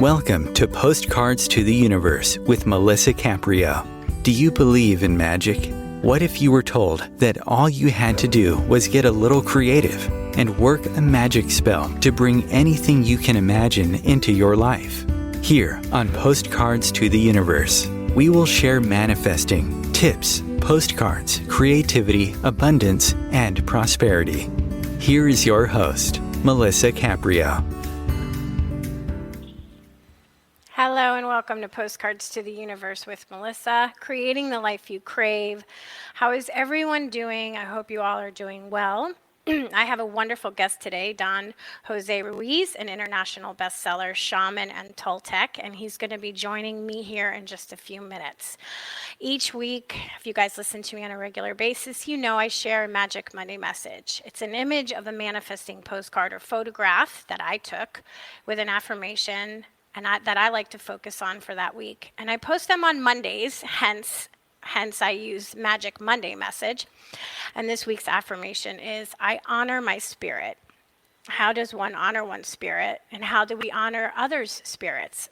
Welcome to Postcards to the Universe with Melisa Caprio. Do you believe in magic? What if you were told that all you had to do was get a little creative and work a magic spell to bring anything you can imagine into your life? Here on Postcards to the Universe, we will share manifesting, tips, postcards, creativity, abundance, and prosperity. Here is your host, Melisa Caprio. Hello and welcome to Postcards to the Universe with Melisa, creating the life you crave. How is everyone doing? I hope you all are doing well. I have a wonderful guest today, Don Jose Ruiz, an international bestseller, Shaman and Toltec, and he's going to be joining me here in just a few minutes. Each week, if you guys listen to me on a regular basis, you know I share a Magic Monday message. It's an image of a manifesting postcard or photograph that I took with an affirmation and that I like to focus on for that week. And I post them on Mondays, hence I use Magic Monday message. And this week's affirmation is, I honor my spirit. How does one honor one's spirit? And how do we honor others' spirits?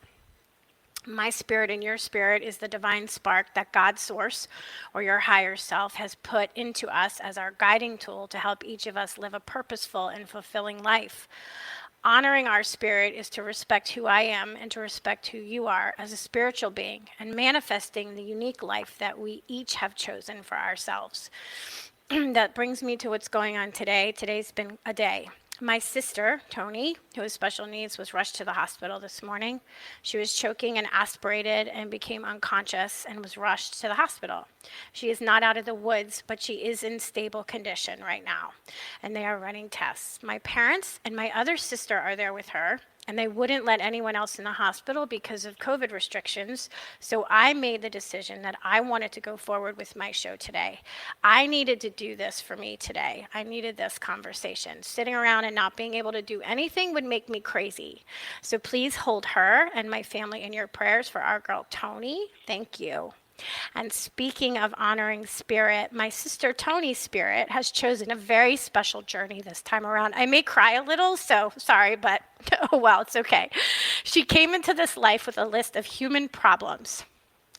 My spirit and your spirit is the divine spark that God's source or your higher self has put into us as our guiding tool to help each of us live a purposeful and fulfilling life. Honoring our spirit is to respect who I am and to respect who you are as a spiritual being and manifesting the unique life that we each have chosen for ourselves. That brings me to what's going on today. Today's been a day. My sister, Tony, who has special needs, was rushed to the hospital this morning. She was choking and aspirated and became unconscious and was rushed to the hospital. She is not out of the woods, but she is in stable condition right now, and they are running tests. My parents and my other sister are there with her, and they wouldn't let anyone else in the hospital because of COVID restrictions. So I made the decision that I wanted to go forward with my show today. I needed to do this for me today. I needed this conversation. Sitting around and not being able to do anything would make me crazy. So please hold her and my family in your prayers for our girl, Tony. Thank you. And speaking of honoring spirit, my sister Tony's spirit has chosen a very special journey this time around. I may cry a little, so sorry, but oh well, it's okay. She came into this life with a list of human problems.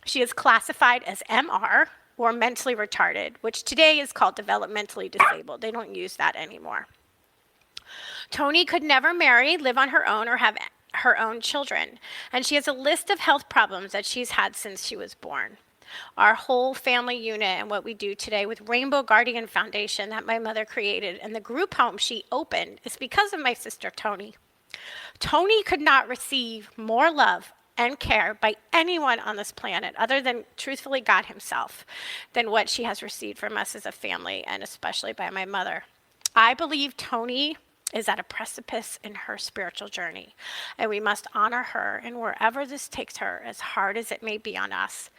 She is classified as MR, or mentally retarded, which today is called developmentally disabled. They don't use that anymore. Tony could never marry, live on her own, or have her own children. And she has a list of health problems that she's had since she was born. Our whole family unit and what we do today with Rainbow Guardian Foundation that my mother created and the group home she opened is because of my sister Tony. Tony could not receive more love and care by anyone on this planet other than, truthfully, God himself, than what she has received from us as a family and especially by my mother. I believe Tony is at a precipice in her spiritual journey, and we must honor her and wherever this takes her, as hard as it may be on us.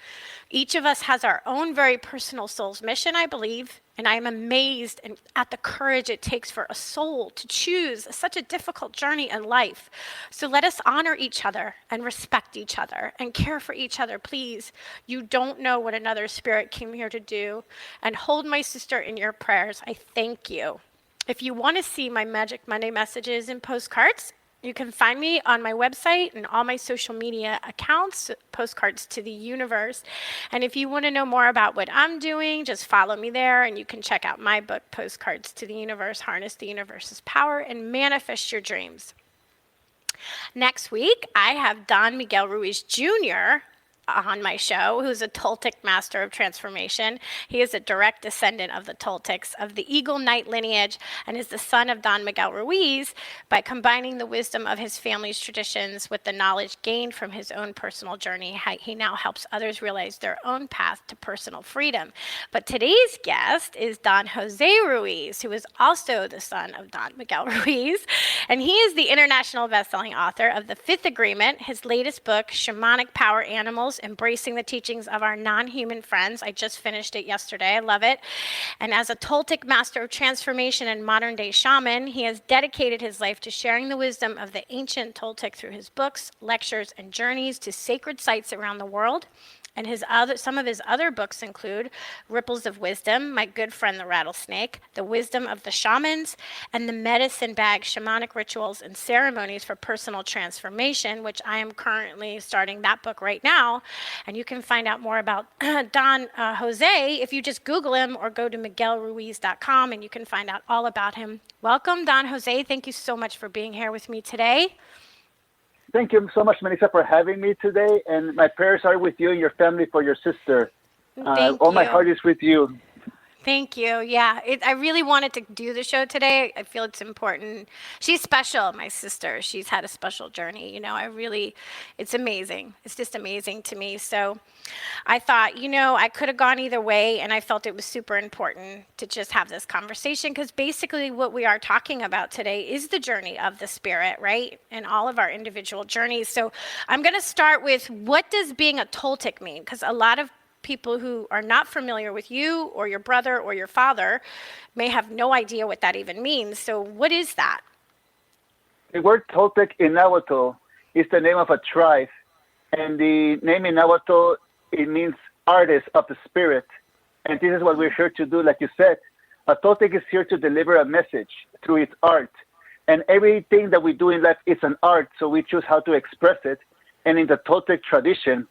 Each of us has our own very personal soul's mission, I believe, and I am amazed at the courage it takes for a soul to choose such a difficult journey in life. So let us honor each other and respect each other and care for each other, please. You don't know what another spirit came here to do, and hold my sister in your prayers. I thank you. If you want to see my Magic Monday messages and postcards, you can find me on my website and all my social media accounts, Postcards to the Universe. And if you want to know more about what I'm doing, just follow me there, and you can check out my book, Postcards to the Universe, Harness the Universe's Power and Manifest Your Dreams. Next week, I have Don Miguel Ruiz Jr. on my show, who's a Toltec master of transformation. He is a direct descendant of the Toltecs of the Eagle Knight lineage and is the son of Don Miguel Ruiz. By combining the wisdom of his family's traditions with the knowledge gained from his own personal journey, he now helps others realize their own path to personal freedom. But today's guest is Don Jose Ruiz, who is also the son of Don Miguel Ruiz, and he is the international bestselling author of The Fifth Agreement, his latest book, Shamanic Power Animals, Embracing the Teachings of Our Non-Human Friends. I just finished it yesterday. I love it. And as a Toltec master of transformation and modern-day shaman, he has dedicated his life to sharing the wisdom of the ancient Toltec through his books, lectures, and journeys to sacred sites around the world. And some of his other books include Ripples of Wisdom, My Good Friend The Rattlesnake, The Wisdom of the Shamans, and The Medicine Bag, Shamanic Rituals and Ceremonies for Personal Transformation, which I am currently starting that book right now. And you can find out more about Don Jose if you just Google him or go to miguelruiz.com, and you can find out all about him. Welcome, Don Jose. Thank you so much for being here with me today. Thank you so much, Melisa, for having me today. And my prayers are with you and your family for your sister. All my heart is with you. Thank you. Yeah, I really wanted to do the show today. I feel it's important. She's special, my sister. She's had a special journey. It's amazing. It's just amazing to me. So I thought, I could have gone either way, and I felt it was super important to just have this conversation because basically what we are talking about today is the journey of the spirit, right? And all of our individual journeys. So I'm going to start with, what does being a Toltec mean? Because a lot of people who are not familiar with you or your brother or your father may have no idea what that even means. So what is that? The word Toltec in Nahuatl is the name of a tribe. And the name in Nahuatl, it means artist of the spirit. And this is what we're here to do, like you said. A Toltec is here to deliver a message through its art. And everything that we do in life is an art, so we choose how to express it. And in the Toltec tradition,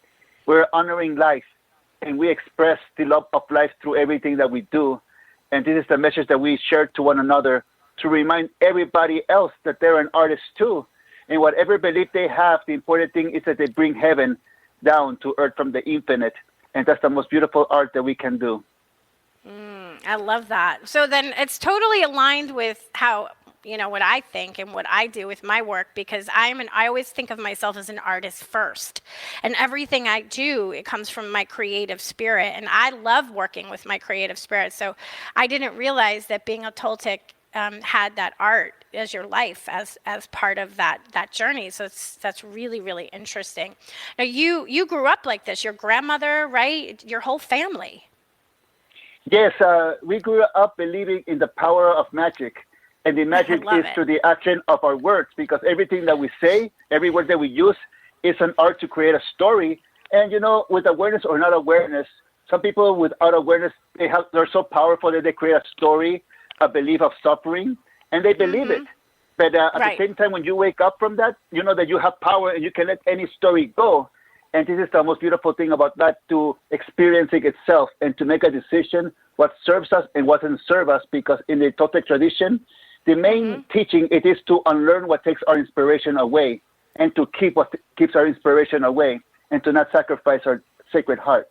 we're honoring life. And we express the love of life through everything that we do. And this is the message that we share to one another to remind everybody else that they're an artist too. And whatever belief they have, the important thing is that they bring heaven down to earth from the infinite. And that's the most beautiful art that we can do. I love that. So then it's totally aligned with how, what I think and what I do with my work, because I always think of myself as an artist first. And everything I do, it comes from my creative spirit. And I love working with my creative spirit. So I didn't realize that being a Toltec had that art as your life, as part of that journey. So that's really, really interesting. Now, you grew up like this. Your grandmother, right? Your whole family. Yes, we grew up believing in the power of magic. And the magic is through the action of our words, because everything that we say, every word that we use, is an art to create a story. And, with awareness or not awareness, some people without awareness, they're so powerful that they create a story, a belief of suffering, and they believe it. But at the same time, when you wake up from that, you know that you have power and you can let any story go. And this is the most beautiful thing about that, to experiencing itself and to make a decision what serves us and what doesn't serve us, because in the Toltec tradition, the main teaching, it is to unlearn what takes our inspiration away and to keep what keeps our inspiration away and to not sacrifice our sacred heart.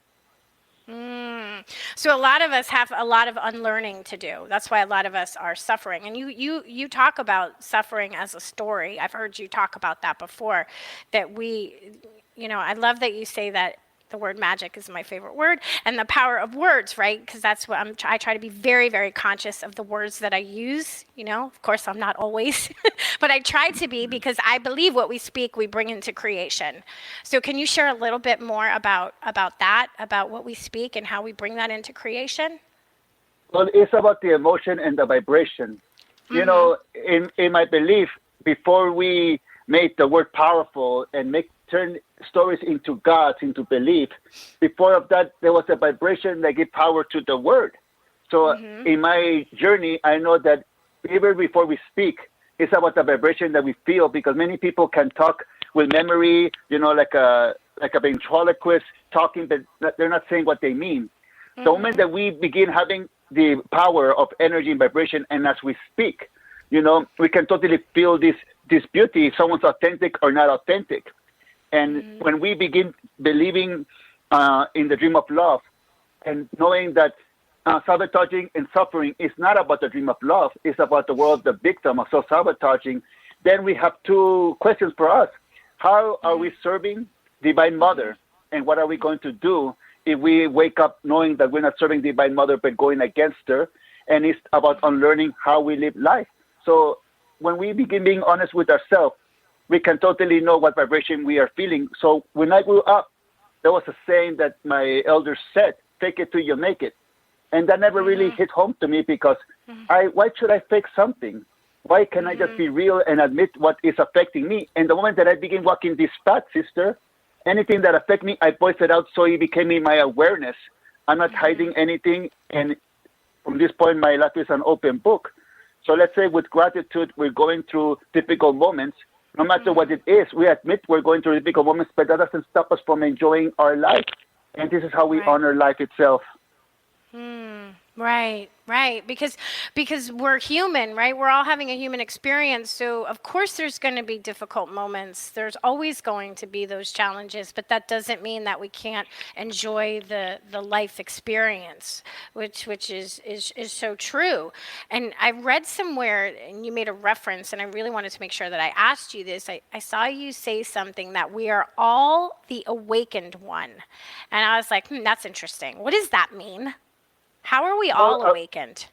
So a lot of us have a lot of unlearning to do. That's why a lot of us are suffering. And you talk about suffering as a story. I've heard you talk about that before, that I love that you say that the word magic is my favorite word, and the power of words, right? Because that's what I try to be very, very conscious of the words that I use. Of course, I'm not always, but I try to be, because I believe what we speak, we bring into creation. So can you share a little bit more about that, about what we speak and how we bring that into creation? Well, it's about the emotion and the vibration. In my belief, before we made the word powerful and turn stories into gods, into belief, before of that, there was a vibration that gave power to the word. So in my journey, I know that even before we speak, it's about the vibration that we feel, because many people can talk with memory, like a ventriloquist talking, but they're not saying what they mean. The moment that we begin having the power of energy and vibration, and as we speak, we can totally feel this beauty, if someone's authentic or not authentic. And when we begin believing in the dream of love and knowing that sabotaging and suffering is not about the dream of love, it's about the world, the victim of self-sabotaging, then we have two questions for us. How are we serving Divine Mother? And what are we going to do if we wake up knowing that we're not serving Divine Mother but going against her? And it's about unlearning how we live life. So when we begin being honest with ourselves, we can totally know what vibration we are feeling. So when I grew up, there was a saying that my elders said, fake it till you make it. And that never really hit home to me, because why should I fake something? Why can't I just be real and admit what is affecting me? And the moment that I begin walking this path, sister, anything that affect me, I voice it out, so it became in my awareness. I'm not hiding anything, and from this point, my life is an open book. So let's say with gratitude, we're going through difficult moments. No matter what it is, we admit we're going through difficult moments, but that doesn't stop us from enjoying our life. And this is how we honor life itself. Right. Because we're human, right? We're all having a human experience. So of course there's going to be difficult moments. There's always going to be those challenges, but that doesn't mean that we can't enjoy the life experience, which is so true. And I read somewhere, and you made a reference, and I really wanted to make sure that I asked you this. I saw you say something that we are all the awakened one. And I was like, that's interesting. What does that mean? How are we all awakened?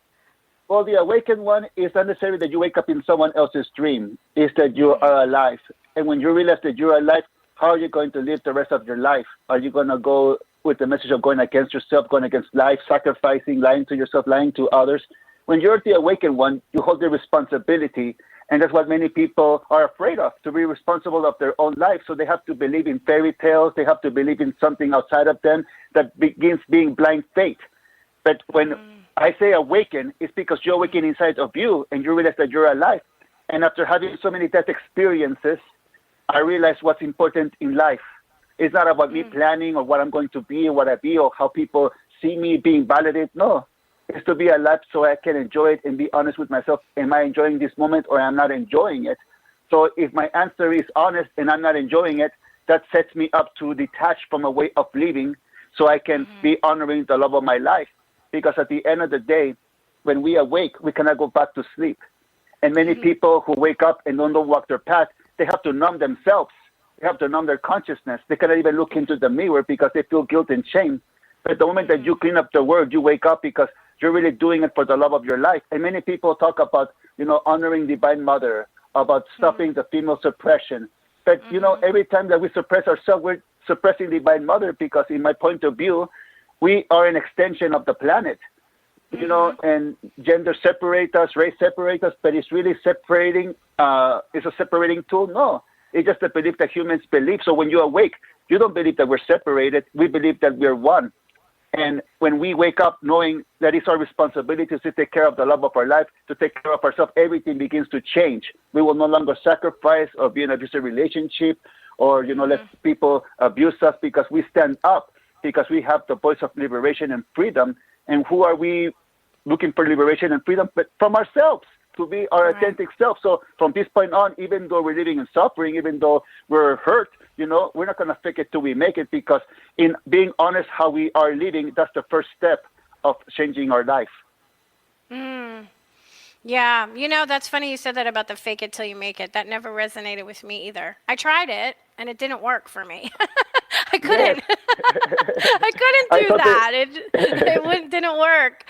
Well, the awakened one is not necessarily that you wake up in someone else's dream. It's that you are alive. And when you realize that you're alive, how are you going to live the rest of your life? Are you going to go with the message of going against yourself, going against life, sacrificing, lying to yourself, lying to others? When you're the awakened one, you hold the responsibility. And that's what many people are afraid of, to be responsible of their own life. So they have to believe in fairy tales. They have to believe in something outside of them that begins being blind faith. But when I say awaken, it's because you awaken inside of you and you realize that you're alive. And after having so many death experiences, I realized what's important in life. It's not about me planning or what I'm going to be or what I be or how people see me being validated. No, it's to be alive so I can enjoy it and be honest with myself. Am I enjoying this moment or am I not enjoying it? So if my answer is honest and I'm not enjoying it, that sets me up to detach from a way of living so I can be honoring the love of my life. Because at the end of the day, when we awake, we cannot go back to sleep. And many people who wake up and don't walk their path, they have to numb themselves. They have to numb their consciousness. They cannot even look into the mirror because they feel guilt and shame. But the moment that you clean up the world, you wake up because you're really doing it for the love of your life. And many people talk about, honoring Divine Mother, about stopping the female suppression. But, every time that we suppress ourselves, we're suppressing Divine Mother because in my point of view, we are an extension of the planet, and gender separate us, race separate us, but it's really separating, it's a separating tool? No, it's just a belief that humans believe. So when you awake, you don't believe that we're separated. We believe that we're one. And when we wake up knowing that it's our responsibility to take care of the love of our life, to take care of ourselves, everything begins to change. We will no longer sacrifice or be in an abusive relationship or, let people abuse us because we stand up. Because we have the voice of liberation and freedom. And who are we looking for liberation and freedom? But from ourselves, to be our authentic self. So from this point on, even though we're living in suffering, even though we're hurt, we're not going to fake it till we make it. Because in being honest how we are living, that's the first step of changing our life. Yeah, that's funny you said that about the fake it till you make it. That never resonated with me either. I tried it, and it didn't work for me. I couldn't. I couldn't do that. It didn't work.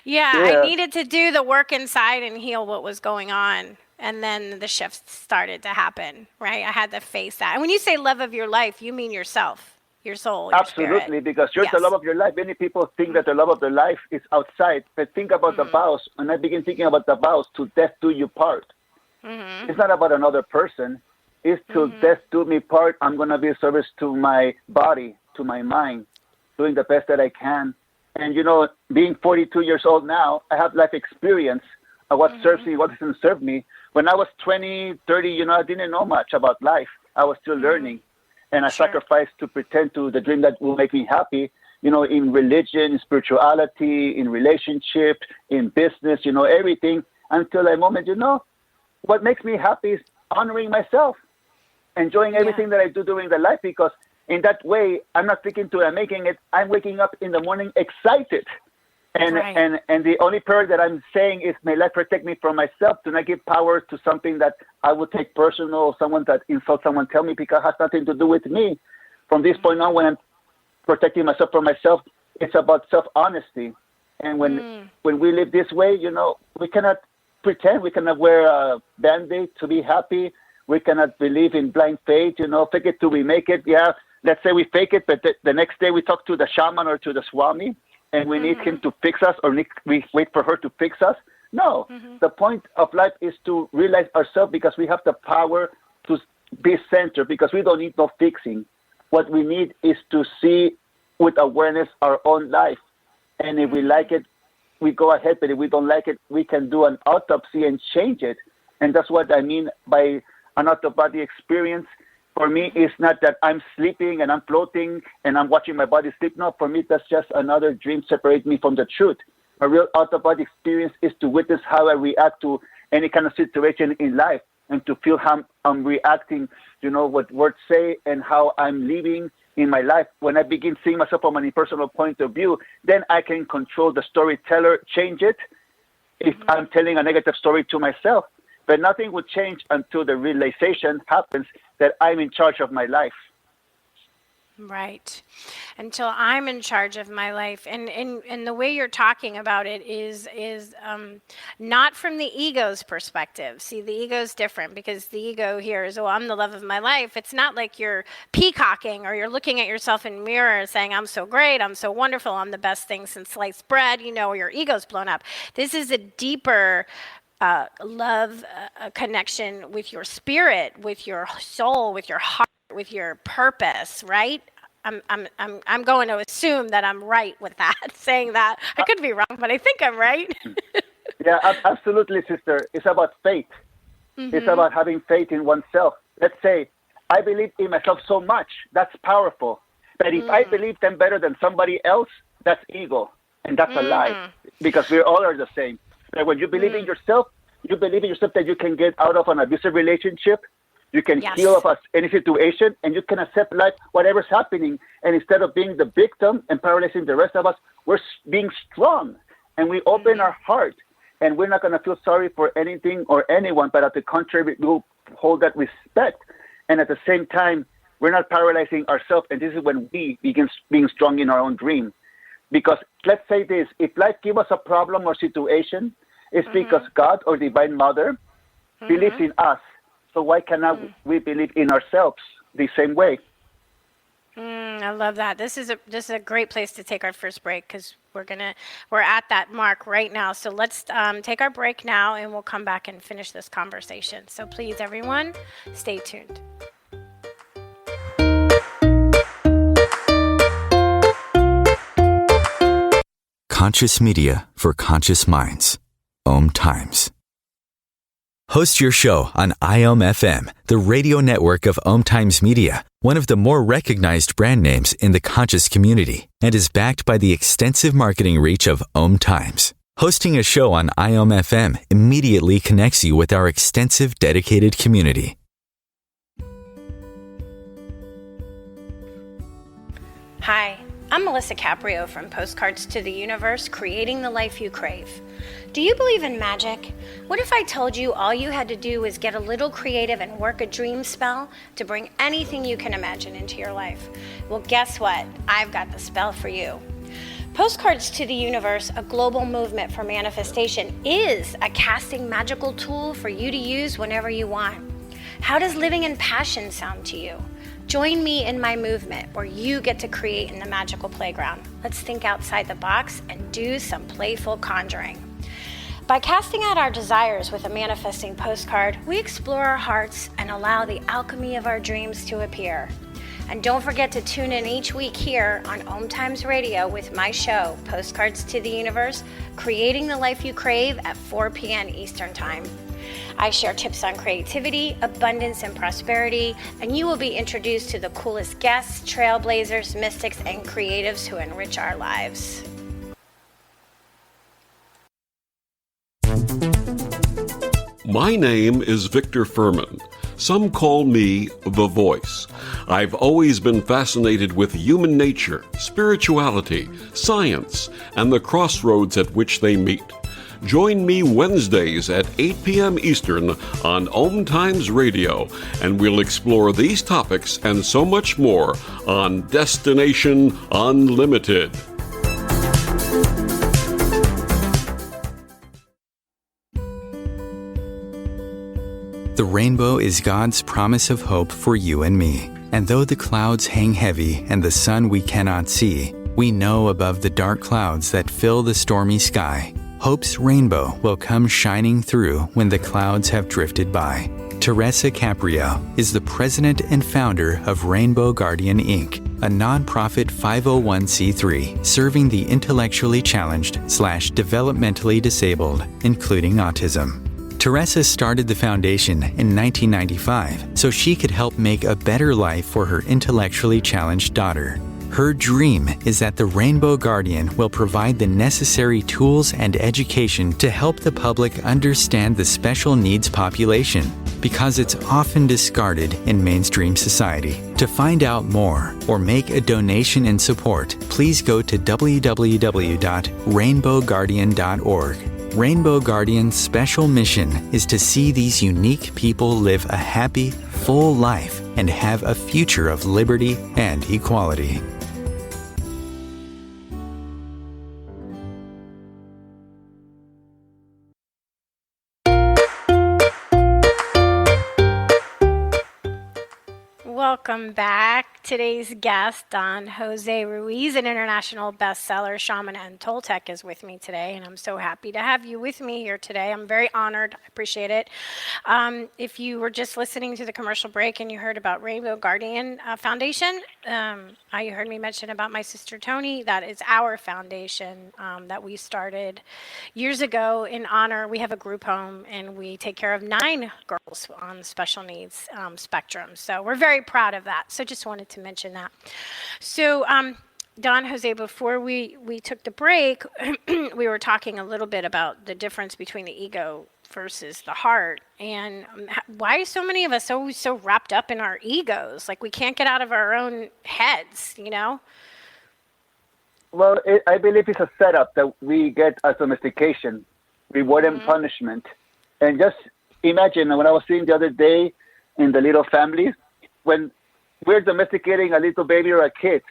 Yeah, I needed to do the work inside and heal what was going on. And then the shift started to happen, right? I had to face that. And when you say love of your life, you mean yourself. Your soul, your Absolutely, spirit. Because you're the love of your life. Many people think that the love of their life is outside, but think about the vows. And I begin thinking about the vows, to death do you part. It's not about another person. It's to death do me part. I'm going to be of service to my body, to my mind, doing the best that I can. And, being 42 years old now, I have life experience of what serves me, what doesn't serve me. When I was 20, 30, I didn't know much about life. I was still learning. And I sacrificed to pretend to the dream that will make me happy, in religion, in spirituality, in relationship, in business, everything, until a moment, what makes me happy is honoring myself, enjoying everything that I do during the life, because in that way, I'm not thinking to I'm making it. I'm waking up in the morning excited. And the only prayer that I'm saying is, may life protect me from myself. Do not give power to something that I would take personal, or someone that insults someone, tell me, because it has nothing to do with me. From this point on, when I'm protecting myself from myself, it's about self-honesty. And when we live this way, we cannot pretend. We cannot wear a Band-Aid to be happy. We cannot believe in blind faith, fake it till we make it. Yeah, let's say we fake it, but the next day we talk to the shaman or to the swami, and we need him to fix us, or we wait for her to fix us. No, the point of life is to realize ourselves, because we have the power to be centered, because we don't need no fixing. What we need is to see with awareness our own life. And if we like it, we go ahead. But if we don't like it, we can do an autopsy and change it. And that's what I mean by an out-of-body experience. For me, it's not that I'm sleeping and I'm floating and I'm watching my body sleep. No, for me, that's just another dream separating me from the truth. A real out-of-body experience is to witness how I react to any kind of situation in life and to feel how I'm reacting, what words say and how I'm living in my life. When I begin seeing myself from an impersonal point of view, then I can control the storyteller, change it if I'm telling a negative story to myself. But nothing will change until the realization happens that I'm in charge of my life. Right. Until I'm in charge of my life. And the way you're talking about it is not from the ego's perspective. See, the ego's different because the ego here is, I'm the love of my life. It's not like you're peacocking or you're looking at yourself in the mirror saying, I'm so great, I'm so wonderful, I'm the best thing since sliced bread, your ego's blown up. This is a deeper love, connection with your spirit, with your soul, with your heart, with your purpose, right? I'm going to assume that I'm right with that, saying that. I could be wrong, but I think I'm right. Yeah, absolutely, sister. It's about faith. Mm-hmm. It's about having faith in oneself. Let's say, I believe in myself so much. That's powerful. But if I believe them better than somebody else, that's ego. And that's a lie. Because we all are the same. But when you believe in yourself, you believe in yourself that you can get out of an abusive relationship. You can heal of any situation, and you can accept life, whatever's happening. And instead of being the victim and paralyzing the rest of us, we're being strong. And we open our heart. And we're not going to feel sorry for anything or anyone, but at the contrary, we'll hold that respect. And at the same time, we're not paralyzing ourselves. And this is when we begin being strong in our own dream. Because let's say this, if life gives us a problem or situation, it's because God or Divine Mother believes in us. So why cannot we believe in ourselves the same way? I love that. This is a great place to take our first break because we're at that mark right now. So let's take our break now, and we'll come back and finish this conversation. So please, everyone, stay tuned. Conscious media for conscious minds. OMTimes. Host your show on IOM-FM, the radio network of OMTimes Media, one of the more recognized brand names in the conscious community, and is backed by the extensive marketing reach of OMTimes. Hosting a show on IOM-FM immediately connects you with our extensive dedicated community. Hi, I'm Melisa Caprio from Postcards to the Universe, creating the life you crave. Do you believe in magic? What if I told you all you had to do was get a little creative and work a dream spell to bring anything you can imagine into your life? Well, guess what? I've got the spell for you. Postcards to the Universe, a global movement for manifestation, is a casting magical tool for you to use whenever you want. How does living in passion sound to you? Join me in my movement where you get to create in the magical playground. Let's think outside the box and do some playful conjuring. By casting out our desires with a manifesting postcard, we explore our hearts and allow the alchemy of our dreams to appear. And don't forget to tune in each week here on OMTimes Radio with my show, Postcards to the Universe, creating the life you crave at 4 p.m. Eastern Time. I share tips on creativity, abundance, and prosperity, and you will be introduced to the coolest guests, trailblazers, mystics, and creatives who enrich our lives. My name is Victor Furman. Some call me The Voice. I've always been fascinated with human nature, spirituality, science, and the crossroads at which they meet. Join me Wednesdays at 8 p.m. Eastern on OMTimes Radio, and we'll explore these topics and so much more on Destination Unlimited. The rainbow is God's promise of hope for you and me. And though the clouds hang heavy and the sun we cannot see, we know above the dark clouds that fill the stormy sky, hope's rainbow will come shining through when the clouds have drifted by. Teresa Caprio is the president and founder of Rainbow Guardian Inc., a nonprofit 501c3 serving the intellectually challenged/developmentally disabled, including autism. Teresa started the foundation in 1995 so she could help make a better life for her intellectually challenged daughter. Her dream is that the Rainbow Guardian will provide the necessary tools and education to help the public understand the special needs population, because it's often discarded in mainstream society. To find out more or make a donation in support, please go to www.rainbowguardian.org. Rainbow Guardian's special mission is to see these unique people live a happy, full life and have a future of liberty and equality. Welcome back. Today's guest, Don Jose Ruiz, an international bestseller, Shaman, and Toltec, is with me today, and I'm so happy to have you with me here today. I'm very honored. I appreciate it. If you were just listening to the commercial break and you heard about Rainbow Guardian Foundation, you heard me mention about my sister Tony. That is our foundation that we started years ago in honor. We have a group home, and we take care of 9 girls on the special needs spectrum. So we're very proud of that. So just wanted to mention that. So Don Jose, before we took the break, we were talking a little bit about the difference between the ego versus the heart, and why are so many of us always so wrapped up in our egos? Like we can't get out of our own heads, you know? Well, I believe it's a setup that we get as domestication, reward and punishment. And just imagine, when I was seeing the other day in the little families, when we're domesticating a little baby or a kid,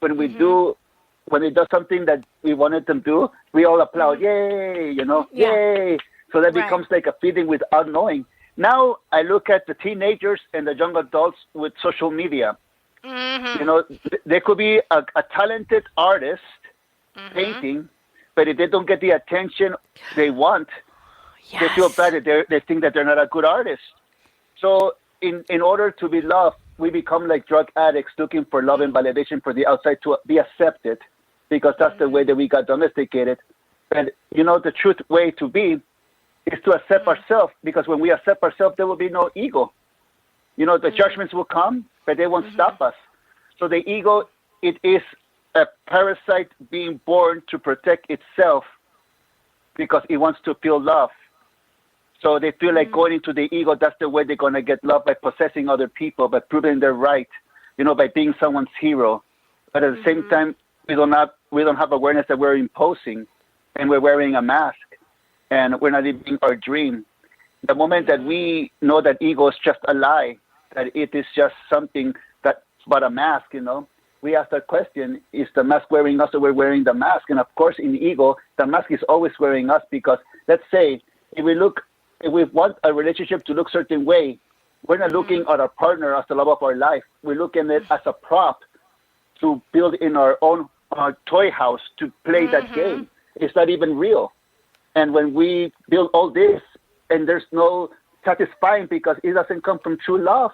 when we when they do something that we wanted them to do, we all applaud, yay, yay. So that becomes like a feeling without knowing. Now I look at the teenagers and the young adults with social media. They could be a talented artist painting, but if they don't get the attention they want, they feel bad that they think that they're not a good artist. So in order to be loved, we become like drug addicts looking for love and validation for the outside to be accepted, because that's the way that we got domesticated. And the truth way to be is to accept ourselves, because when we accept ourselves, there will be no ego. The judgments will come, but they won't stop us. So the ego, it is a parasite being born to protect itself because it wants to feel love. So they feel like going into the ego, that's the way they're going to get love, by possessing other people, by proving they're right, by being someone's hero. But at the same time, we don't have awareness that we're imposing, and we're wearing a mask, and we're not living our dream. The moment that we know that ego is just a lie, that it is just something that's but a mask, we ask that question, is the mask wearing us, or we're wearing the mask? And of course, in ego, the mask is always wearing us, because let's say, if we want a relationship to look a certain way, we're not looking at our partner as the love of our life. We're looking at it as a prop to build in our own toy house to play that game. It's not even real. And when we build all this, and there's no satisfying, because it doesn't come from true love.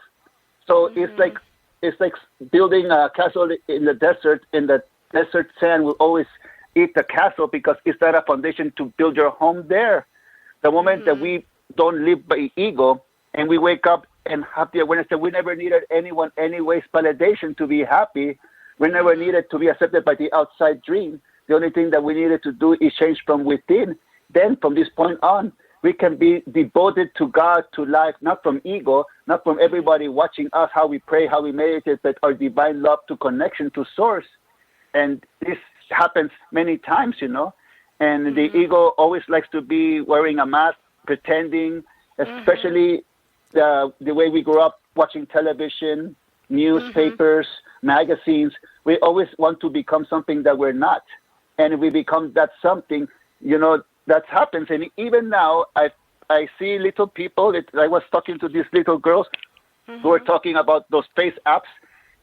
So it's like building a castle in the desert, and the desert sand will always eat the castle, because it's not a foundation to build your home there. The moment that we don't live by ego, and we wake up and have the awareness that we never needed anyone anyways validation to be happy, we never needed to be accepted by the outside dream. The only thing that we needed to do is change from within. Then from this point on, we can be devoted to God, to life, not from ego, not from everybody watching us, how we pray, how we meditate, but our divine love to connection to source. And this happens many times, And the ego always likes to be wearing a mask, pretending, especially the way we grew up watching television, newspapers, magazines. We always want to become something that we're not. And if we become that something, that happens. And even now, I see little people. I was talking to these little girls who are talking about those face apps,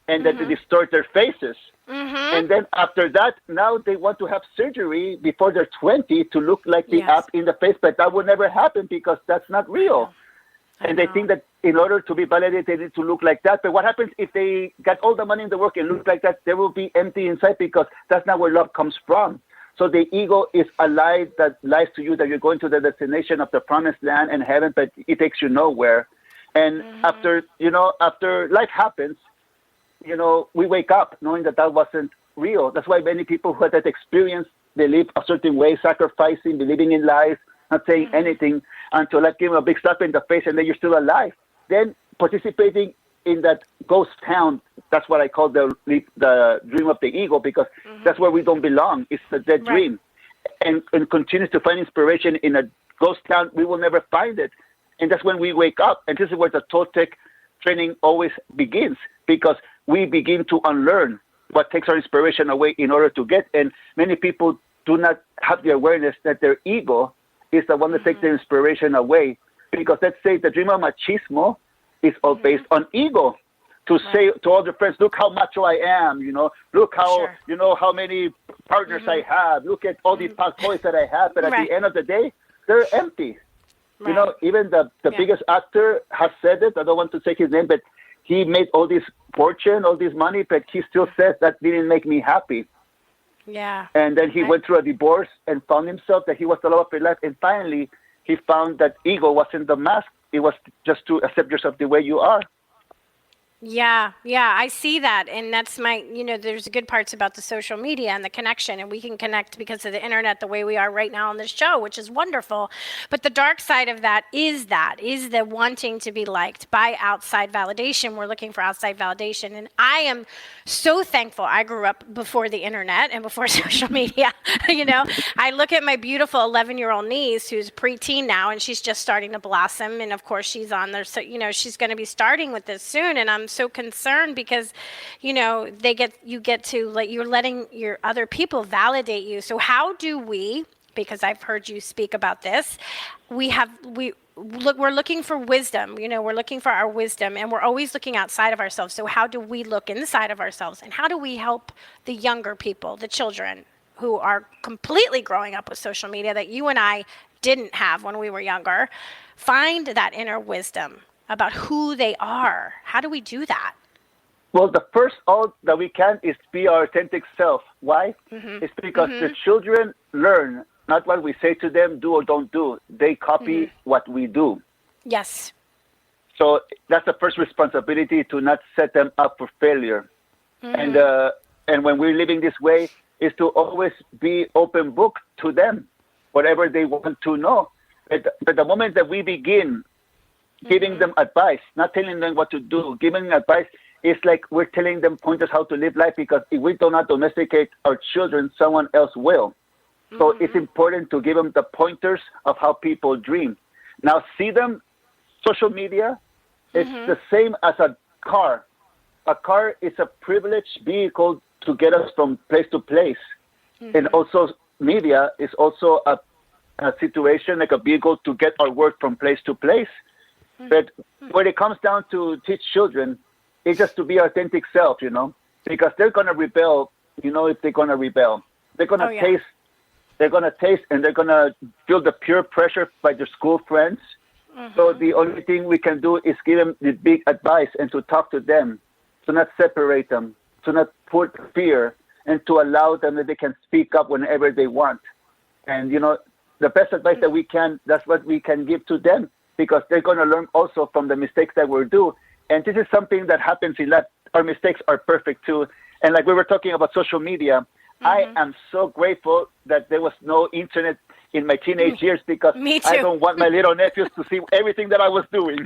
and that they distort their faces. And then after that, now they want to have surgery before they're 20 to look like the app in the face, but that would never happen, because that's not real. And they think that in order to be validated, they need to look like that. But what happens if they got all the money in the world and look like that? They will be empty inside because that's not where love comes from. So the ego is a lie that lies to you that you're going to the destination of the promised land and heaven, but it takes you nowhere. And after life happens, we wake up knowing that wasn't real. That's why many people who had that experience, they live a certain way, sacrificing, believing in lies, not saying anything until life gave them a big slap in the face and then you're still alive. Then participating in that ghost town, that's what I call the dream of the ego, because that's where we don't belong. It's a dead dream. And continues to find inspiration in a ghost town, we will never find it. And that's when we wake up. And this is where the Toltec training always begins, because we begin to unlearn what takes our inspiration away in order to get. And many people do not have the awareness that their ego is the one that takes their inspiration away. Because let's say the dream of machismo is all based on ego. To say to all their friends, look how macho I am, look how, how many partners I have, look at all these toys that I have. But at the end of the day, they're empty. Even the biggest actor has said it. I don't want to say his name, but he made all this fortune, all this money, but he still says that didn't make me happy. Yeah. And then he went through a divorce and found himself that he was the love of his life. And finally, he found that ego wasn't the mask. It was just to accept yourself the way you are. Yeah, I see that. And that's there's good parts about the social media and the connection, and we can connect because of the internet the way we are right now on this show, which is wonderful. But the dark side of that is the wanting to be liked by outside validation. We're looking for outside validation. And I am so thankful I grew up before the internet and before social media. I look at my beautiful 11-year-old niece who's preteen now, and she's just starting to blossom. And of course she's on there. So, she's going to be starting with this soon. And I'm so concerned because, you're letting your other people validate you. So how do we, because I've heard you speak about this, we're looking for wisdom, we're looking for our wisdom, and we're always looking outside of ourselves. So how do we look inside of ourselves, and how do we help the younger people, the children who are completely growing up with social media that you and I didn't have when we were younger, find that inner wisdom about who they are? How do we do that? Well, the first all that we can is be our authentic self. Why? It's because the children learn not what we say to them, do or don't do. They copy what we do. Yes. So that's the first responsibility, to not set them up for failure. And when we're living this way, is to always be open book to them, whatever they want to know. But the moment that we begin giving them advice, not telling them what to do, giving advice is like we're telling them pointers how to live life, because if we do not domesticate our children, someone else will. So it's important to give them the pointers of how people dream. Now, see them, social media, it's the same as a car. A car is a privileged vehicle to get us from place to place. And also media is also a situation, like a vehicle to get our work from place to place. But when it comes down to teach children, it's just to be authentic self, because they're going to rebel, if they're going to rebel. They're going to taste, and they're going to feel the peer pressure by their school friends. So the only thing we can do is give them the big advice and to talk to them, to not separate them, to not put fear, and to allow them that they can speak up whenever they want. And, the best advice that we can, that's what we can give to them, because they're going to learn also from the mistakes that we do. And this is something that happens in life. Our mistakes are perfect too. And like we were talking about social media, I am so grateful that there was no internet in my teenage years, because I don't want my little nephews to see everything that I was doing.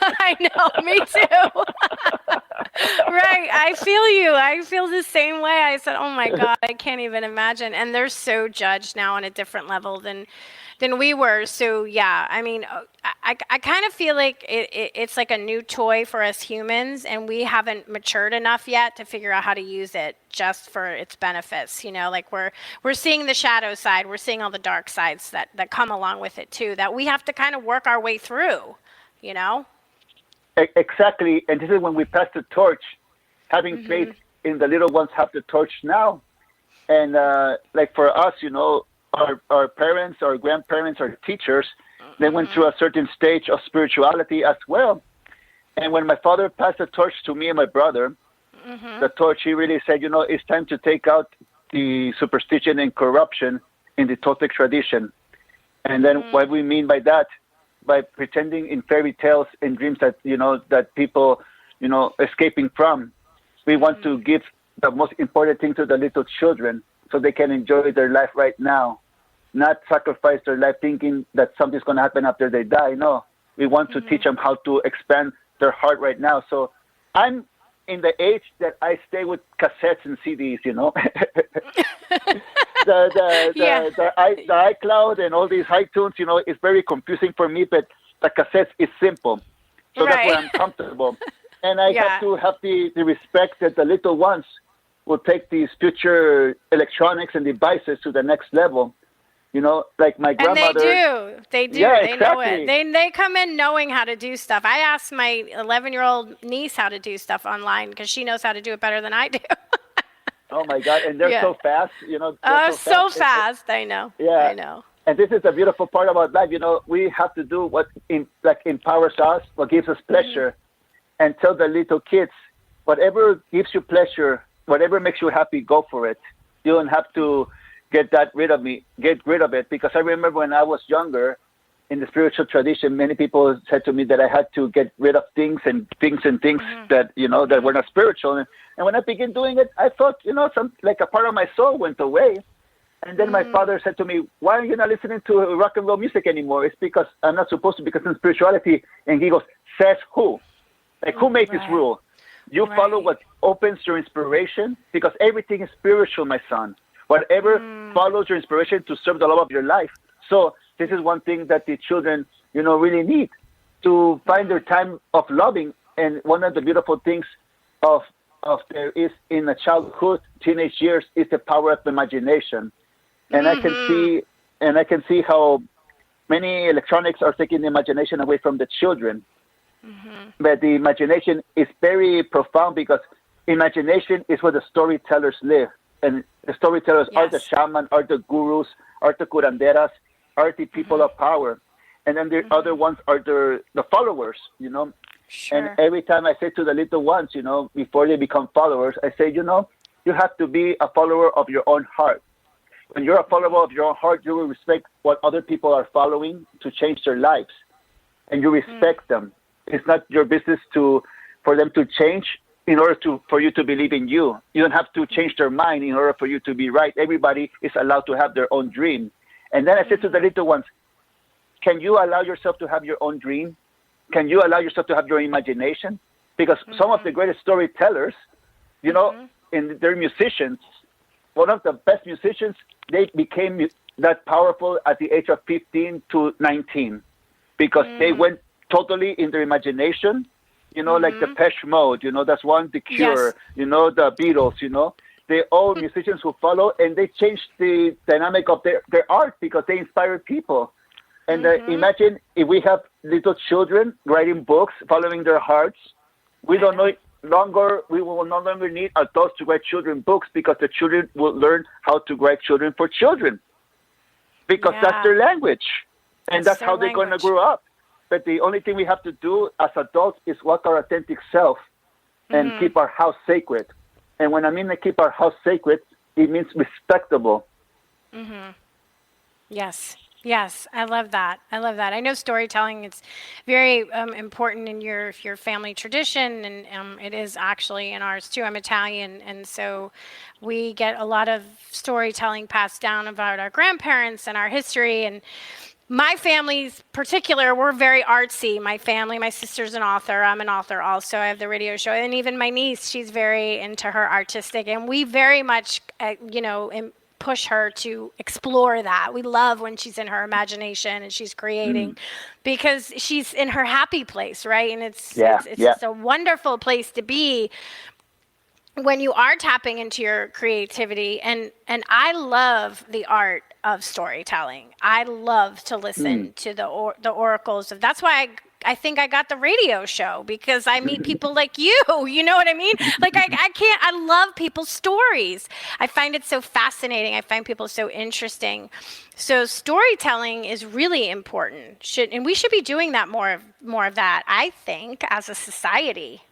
I know, me too. Right, I feel you. I feel the same way. I said, oh my God, I can't even imagine. And they're so judged now on a different level than we were. So yeah, I mean, I kind of feel like it's like a new toy for us humans, and we haven't matured enough yet to figure out how to use it just for its benefits. Like we're seeing the shadow side, we're seeing all the dark sides that come along with it too, that we have to kind of work our way through, Exactly. And this is when we pass the torch, having faith in the little ones have the torch now. And like for us, our parents, our grandparents, our teachers, They went through a certain stage of spirituality as well. And when my father passed the torch to me and my brother, the torch, he really said, it's time to take out the superstition and corruption in the Toltec tradition. And then what we mean by that, by pretending in fairy tales and dreams that, that people, escaping from, we want to give the most important thing to the little children so they can enjoy their life right now, not sacrifice their life thinking that something's going to happen after they die. No, we want to teach them how to expand their heart right now. So I'm in the age that I stay with cassettes and CDs, the iCloud and all these iTunes, it's very confusing for me, but the cassettes is simple. So that's where I'm comfortable. And I have to have the respect that the little ones will take these future electronics and devices to the next level. Like my grandmother. And they do. Yeah, they exactly. know it. They come in knowing how to do stuff. I asked my 11-year-old niece how to do stuff online because she knows how to do it better than I do. Oh my God! And they're so fast, so fast. I know. Yeah, I know. And this is the beautiful part about life. We have to do what empowers us, what gives us pleasure, and tell the little kids, whatever gives you pleasure, whatever makes you happy, go for it. You don't have to get rid of it, because I remember when I was younger in the spiritual tradition, many people said to me that I had to get rid of things that, that were not spiritual. And when I began doing it, I thought, some like a part of my soul went away. And then my father said to me, why are you not listening to rock and roll music anymore? It's because I'm not supposed to, because in spirituality. And he goes, says who? Like, who made this rule? You follow what opens your inspiration, because everything is spiritual, my son. Whatever follows your inspiration to serve the love of your life. So this is one thing that the children, really need to find their time of loving. And one of the beautiful things of there is in the childhood, teenage years, is the power of imagination. And I can see how many electronics are taking the imagination away from the children. But the imagination is very profound, because imagination is where the storytellers live. And the storytellers are the shaman, are the gurus, are the curanderas, are the people of power. And then the other ones are the followers, Sure. And every time I say to the little ones, before they become followers, I say, you have to be a follower of your own heart. When you're a follower of your own heart, you will respect what other people are following to change their lives. And you respect them. It's not your business for them to change in order for you to believe in you. You don't have to change their mind in order for you to be right. Everybody is allowed to have their own dream. And then I said to the little ones, can you allow yourself to have your own dream? Can you allow yourself to have your imagination? Because some of the greatest storytellers, and they're musicians. One of the best musicians, they became that powerful at the age of 15 to 19, because they went totally in their imagination, like the Depeche Mode, that's one, The Cure, the Beatles, they all musicians who follow, and they changed the dynamic of their art because they inspired people. And imagine if we have little children writing books, following their hearts. We will no longer need adults to write children books, because the children will learn how to write children for children, because that's their language, and that's how they're going to grow up. But the only thing we have to do as adults is walk our authentic self and keep our house sacred. And when I mean to keep our house sacred, it means respectable. Yes, I love that. I know storytelling is very important in your family tradition, and it is actually in ours too. I'm Italian, and so we get a lot of storytelling passed down about our grandparents and our history. And my family's particular, we're very artsy. My family, my sister's an author. I'm an author also. I have the radio show. And even my niece, she's very into her artistic. And we very much, push her to explore that. We love when she's in her imagination and she's creating, because she's in her happy place, right? And it's just a wonderful place to be when you are tapping into your creativity. And I love the art of storytelling. I love to listen to the oracles of. That's why think I got the radio show because I meet people like you. You know what I mean? Like I love people's stories. I find it so fascinating. I find people so interesting. So storytelling is really important. And we should be doing that more of that, I think, as a society,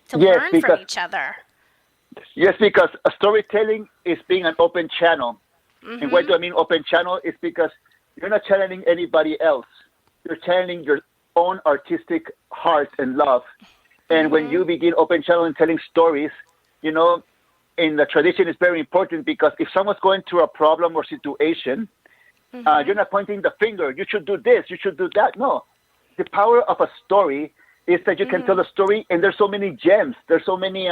to learn from each other. Yes, because storytelling is being an open channel. And why do I mean open channel? It's because you're not channeling anybody else. You're channeling your own artistic heart and love. And when you begin open channel and telling stories, you know, in the tradition, it's very important because if someone's going through a problem or situation, you're not pointing the finger. You should do this. You should do that. No. The power of a story is that you can tell a story, and there's so many gems. There's so many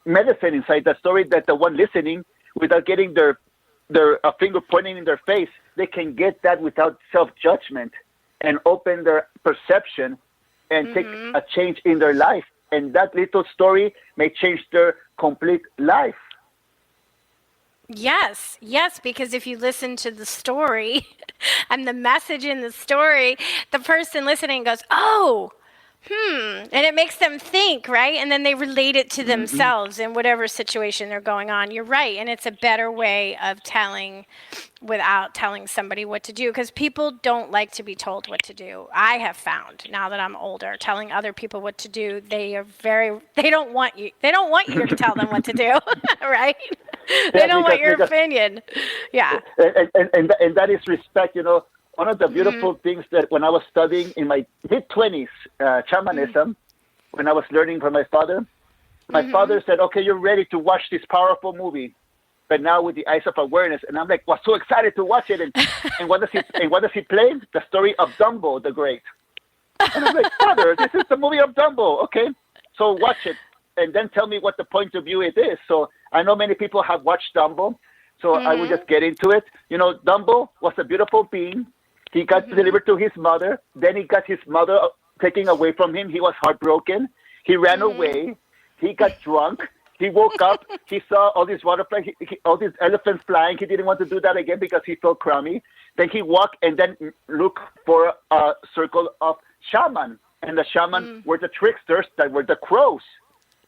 medicine inside that story that the one listening, without getting their finger pointing in their face, they can get that without self-judgment and open their perception and take a change in their life. And that little story may change their complete life. Yes, because if you listen to the story and the message in the story, the person listening goes, oh, and it makes them think, right? And then they relate it to themselves in whatever situation they're going on. You're right. And it's a better way of telling without telling somebody what to do, because people don't like to be told what to do. I have found, now that I'm older, telling other people what to do, they don't want you to tell them what to do, right? They don't want your opinion. Yeah. And that is respect, you know. One of the beautiful things that when I was studying in my mid-20s, shamanism, when I was learning from my father said, okay, you're ready to watch this powerful movie, but now with the eyes of awareness. And I'm like, was so excited to watch it. And what does he play? The story of Dumbo the Great. And I'm like, Father, this is the movie of Dumbo. Okay, so watch it. And then tell me what the point of view it is. So I know many people have watched Dumbo. So I will just get into it. You know, Dumbo was a beautiful being. He got delivered to his mother. Then he got his mother taken away from him. He was heartbroken. He ran away. He got drunk. He woke up. He saw all these butterflies, all these elephants flying. He didn't want to do that again because he felt crummy. Then he walked and then looked for a circle of shaman. And the shaman were the tricksters that were the crows.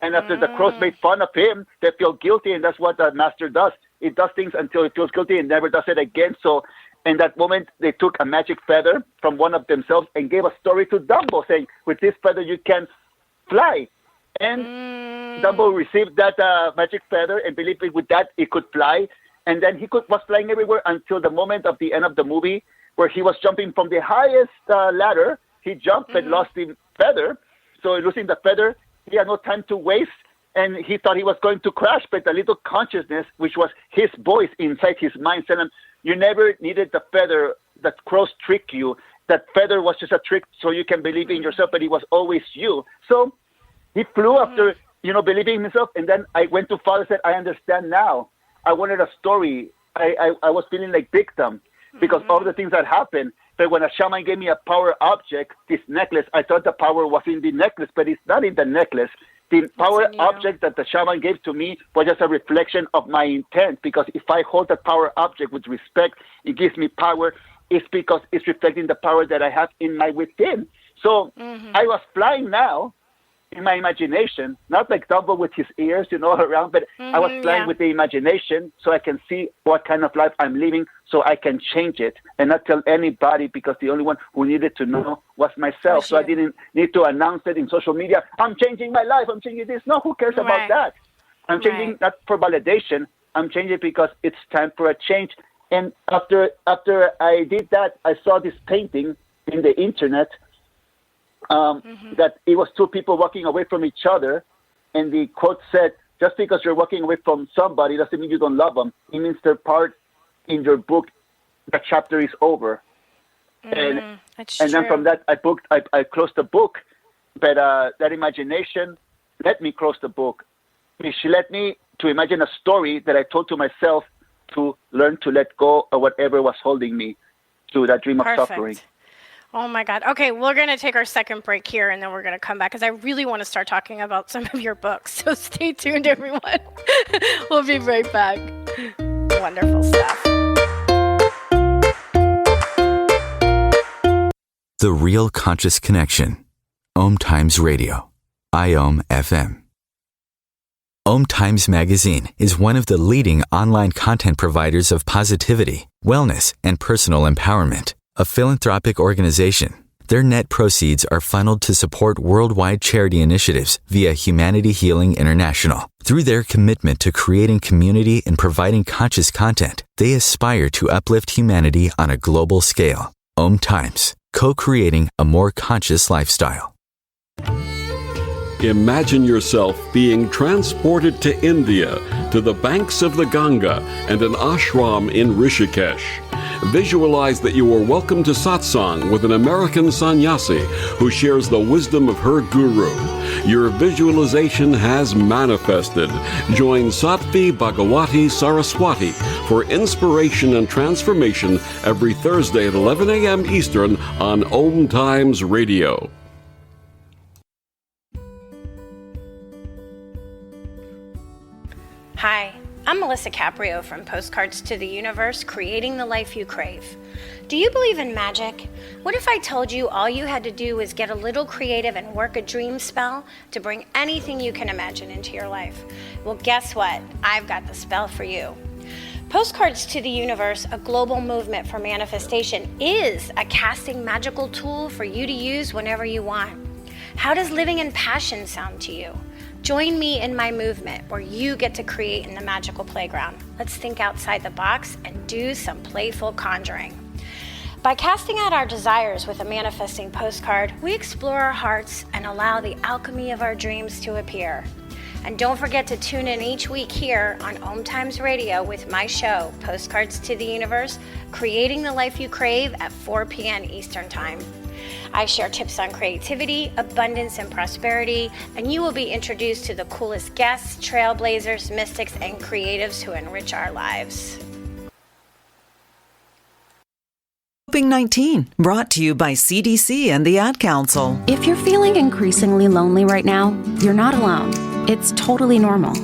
And after the crows made fun of him, they feel guilty. And that's what the master does. It does things until it feels guilty and never does it again. So in that moment, they took a magic feather from one of themselves and gave a story to Dumbo, saying, with this feather, you can fly. And Dumbo received that magic feather and believed with that it could fly. And then was flying everywhere until the moment of the end of the movie where he was jumping from the highest ladder. He jumped but lost the feather. So losing the feather, he had no time to waste. And he thought he was going to crash, but the little consciousness, which was his voice inside his mind, said him, you never needed the feather that crows trick you. That feather was just a trick so you can believe in yourself, but it was always you. So he flew after, believing in himself. And then I went to Father and said, I understand now. I wanted a story. I was feeling like victim because all the things that happened. But when a shaman gave me a power object, this necklace, I thought the power was in the necklace, but it's not in the necklace. The power object that the shaman gave to me was just a reflection of my intent, because if I hold the power object with respect, it gives me power. It's because it's reflecting the power that I have in my within. So I was flying now in my imagination, not like Dumbo with his ears, around, but I was flying with the imagination so I can see what kind of life I'm living so I can change it and not tell anybody, because the only one who needed to know was myself. So I didn't need to announce it in social media. I'm changing my life. I'm changing this. No, who cares about that? I'm changing not for validation. I'm changing because it's time for a change. And after I did that, I saw this painting in the internet that it was two people walking away from each other. And the quote said, just because you're walking away from somebody doesn't mean you don't love them. It means they're part in your book. The chapter is over. And then from that, I closed the book. But that imagination let me close the book. She let me to imagine a story that I told to myself to learn to let go of whatever was holding me to that dream of suffering. Oh my God. Okay, we're going to take our second break here, and then we're going to come back because I really want to start talking about some of your books. So stay tuned, everyone. We'll be right back. Wonderful stuff. the real conscious connection. OMTimes Radio. IOM FM. OMTimes Magazine is one of the leading online content providers of positivity, wellness, and personal empowerment. A philanthropic organization, their net proceeds are funneled to support worldwide charity initiatives via Humanity Healing International. Through their commitment to creating community and providing conscious content, they aspire to uplift humanity on a global scale. OMTimes, co-creating a more conscious lifestyle. Imagine yourself being transported to India, to the banks of the Ganga and an ashram in Rishikesh. Visualize that you are welcome to satsang with an American sannyasi who shares the wisdom of her guru. Your visualization has manifested. Join Sattvi Bhagawati Saraswati for inspiration and transformation every Thursday at 11 a.m. Eastern on OMTimes Radio. Hi, I'm Melisa Caprio from Postcards to the Universe, creating the life you crave. Do you believe in magic? What if I told you all you had to do was get a little creative and work a dream spell to bring anything you can imagine into your life? Well, guess what? I've got the spell for you. Postcards to the Universe, a global movement for manifestation, is a casting magical tool for you to use whenever you want. How does living in passion sound to you? Join me in my movement where you get to create in the magical playground. Let's think outside the box and do some playful conjuring. By casting out our desires with a manifesting postcard, we explore our hearts and allow the alchemy of our dreams to appear. And don't forget to tune in each week here on OMTimes Radio with my show, Postcards to the Universe, creating the life you crave at 4 p.m. Eastern Time. I share tips on creativity, abundance, and prosperity, and you will be introduced to the coolest guests, trailblazers, mystics, and creatives who enrich our lives. Coping-19, brought to you by CDC and the Ad Council. If you're feeling increasingly lonely right now, you're not alone. It's totally normal.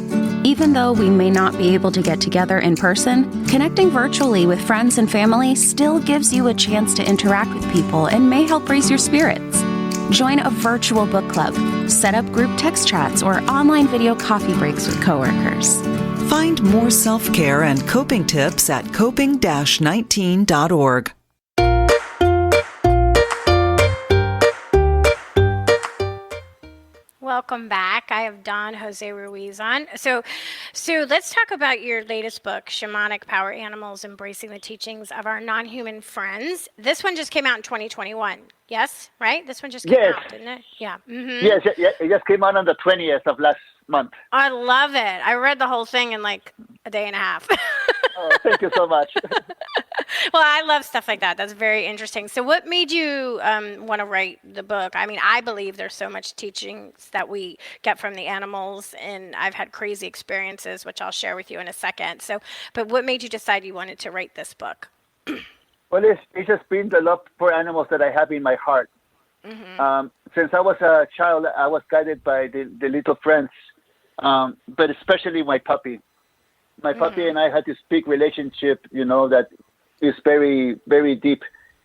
Even though we may not be able to get together in person, connecting virtually with friends and family still gives you a chance to interact with people and may help raise your spirits. Join a virtual book club, set up group text chats, or online video coffee breaks with coworkers. Find more self-care and coping tips at coping-19.org. Welcome back. I have Don Jose Ruiz on. So let's talk about your latest book, Shamanic Power Animals, Embracing the Teachings of Our Non-Human Friends. This one just came out in 2021. Yes, right? This one just came out, didn't it? Yeah. Mm-hmm. Yes, it just came out on the 20th of last month. I love it. I read the whole thing in like a day and a half. Oh, thank you so much. Well, I love stuff like that. That's very interesting. So what made you want to write the book? I mean, I believe there's so much teachings that we get from the animals, and I've had crazy experiences, which I'll share with you in a second. But what made you decide you wanted to write this book? Well, it's just been the love for animals that I have in my heart. Mm-hmm. Since I was a child, I was guided by the little friends, but especially my puppy. My puppy and I had this big relationship, that is very, very deep.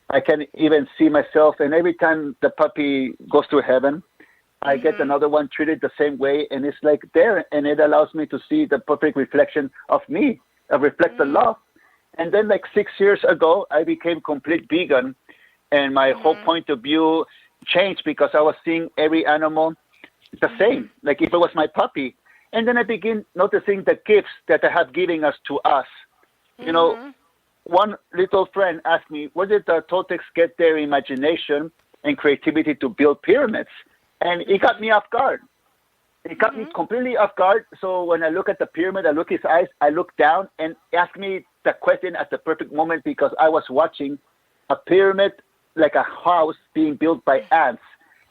I can even see myself, and every time the puppy goes to heaven, I get another one treated the same way, and it's like there, and it allows me to see the perfect reflection of me, reflect the love. And then like 6 years ago, I became complete vegan, and my whole point of view changed because I was seeing every animal the same, like if it was my puppy. And then I begin noticing the gifts that I have given us to us. One little friend asked me, where did the Toltecs get their imagination and creativity to build pyramids? And it got me off guard. It got me completely off guard. So when I look at the pyramid, I look his eyes, I look down and ask me the question at the perfect moment because I was watching a pyramid like a house being built by ants.